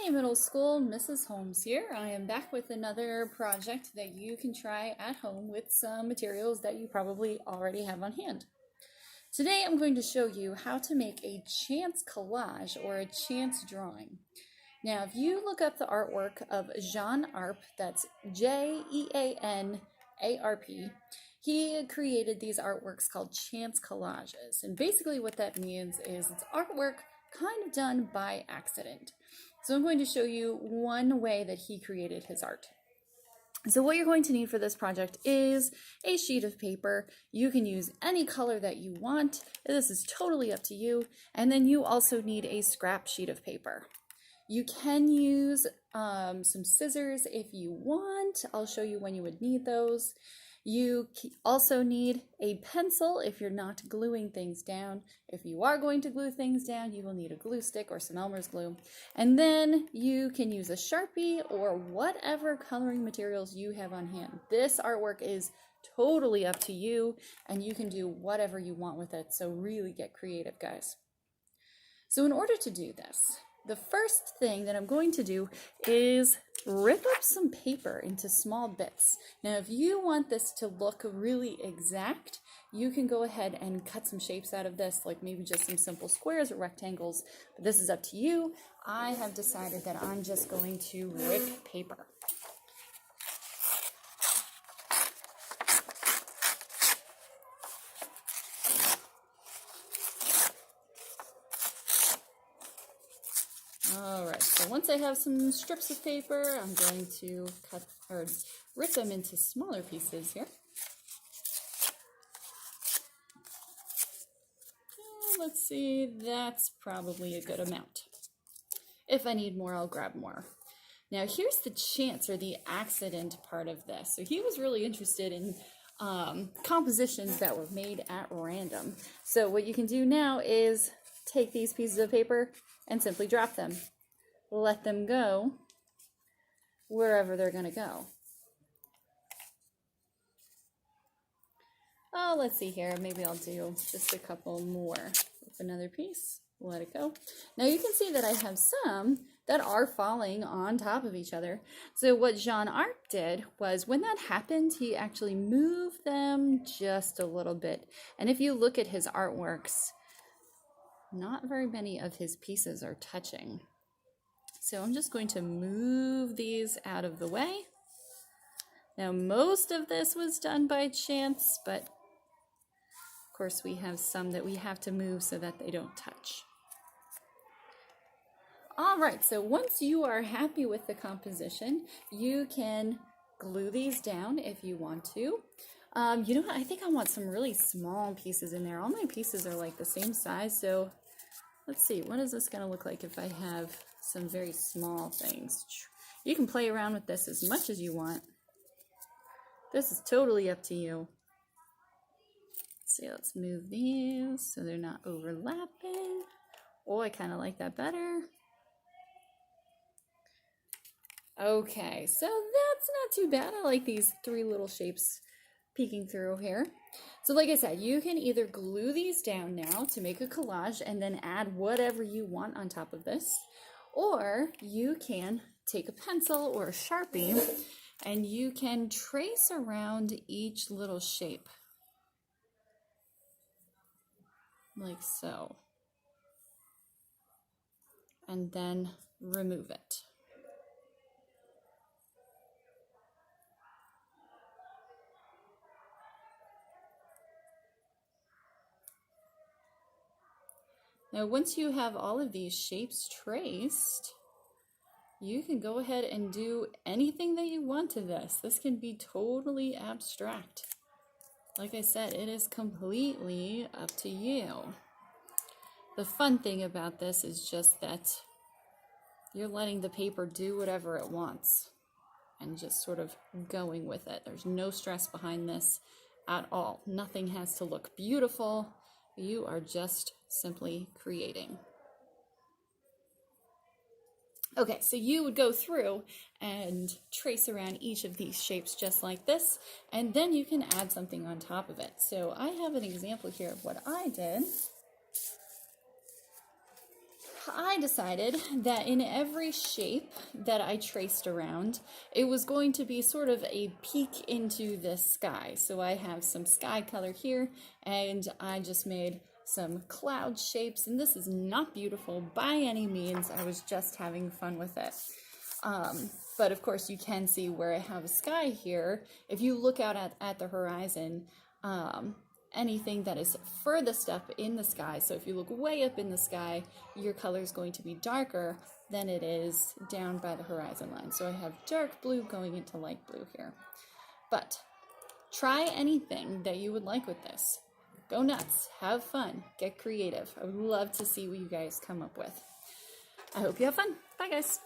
Hey middle school, Mrs. Holmes here. I am back with another project that you can try at home with some materials that you probably already have on hand. Today I'm going to show you how to make a chance collage or a chance drawing. Now if you look up the artwork of Jean Arp, that's Jeanarp, he created these artworks called chance collages. And basically what that means is it's artwork kind of done by accident. So I'm going to show you one way that he created his art. So what you're going to need for this project is a sheet of paper. You can use any color that you want. This is totally up to you. And then you also need a scrap sheet of paper. You can use some scissors if you want. I'll show you when you would need those. You also need a pencil if you're not gluing things down. If you are going to glue things down, you will need a glue stick or some Elmer's glue. And then you can use a Sharpie or whatever coloring materials you have on hand. This artwork is totally up to you, and you can do whatever you want with it. So really get creative, guys. So in order to do this, the first thing that I'm going to do is rip up some paper into small bits. Now, if you want this to look really exact, you can go ahead and cut some shapes out of this, like maybe just some simple squares or rectangles. But this is up to you. I have decided that I'm just going to rip paper. Alright, so once I have some strips of paper, I'm going to cut or rip them into smaller pieces here. Let's see, that's probably a good amount. If I need more, I'll grab more. Now here's the chance or the accident part of this. So he was really interested in compositions that were made at random. So what you can do now is take these pieces of paper and simply drop them. Let them go wherever they're going to go. Oh, let's see here. Maybe I'll do just a couple more. With another piece. Let it go. Now you can see that I have some that are falling on top of each other. So what Jean Arp did was when that happened, he actually moved them just a little bit. And if you look at his artworks, not very many of his pieces are touching. So I'm just going to move these out of the way. Now most of this was done by chance, but of course we have some that we have to move so that they don't touch. All right, so once you are happy with the composition, you can glue these down if you want to. You know what, I think I want some really small pieces in there. All my pieces are like the same size, so let's see, what is this gonna look like if I have some very small things? You can play around with this as much as you want. This is totally up to you. Let's see, let's move these so they're not overlapping. Oh, I kind of like that better. Okay, so that's not too bad. I like these three little shapes peeking through here. So like I said, you can either glue these down now to make a collage and then add whatever you want on top of this, or you can take a pencil or a Sharpie and you can trace around each little shape, like so, and then remove it. Now, once you have all of these shapes traced, you can go ahead and do anything that you want to this. This can be totally abstract. Like I said, it is completely up to you. The fun thing about this is just that you're letting the paper do whatever it wants and just sort of going with it. There's no stress behind this at all. Nothing has to look beautiful. You are just simply creating. Okay, so you would go through and trace around each of these shapes just like this, and then you can add something on top of it. So I have an example here of what I did. I decided that in every shape that I traced around, it was going to be sort of a peek into the sky. So I have some sky color here, and I just made some cloud shapes, and this is not beautiful by any means. I was just having fun with it. But of course you can see where I have a sky here. If you look out at the horizon, anything that is furthest up in the sky, so if you look way up in the sky, your color is going to be darker than it is down by the horizon line. So I have dark blue going into light blue here. But try anything that you would like with this. Go nuts, have fun, get creative. I would love to see what you guys come up with. I hope you have fun. Bye guys.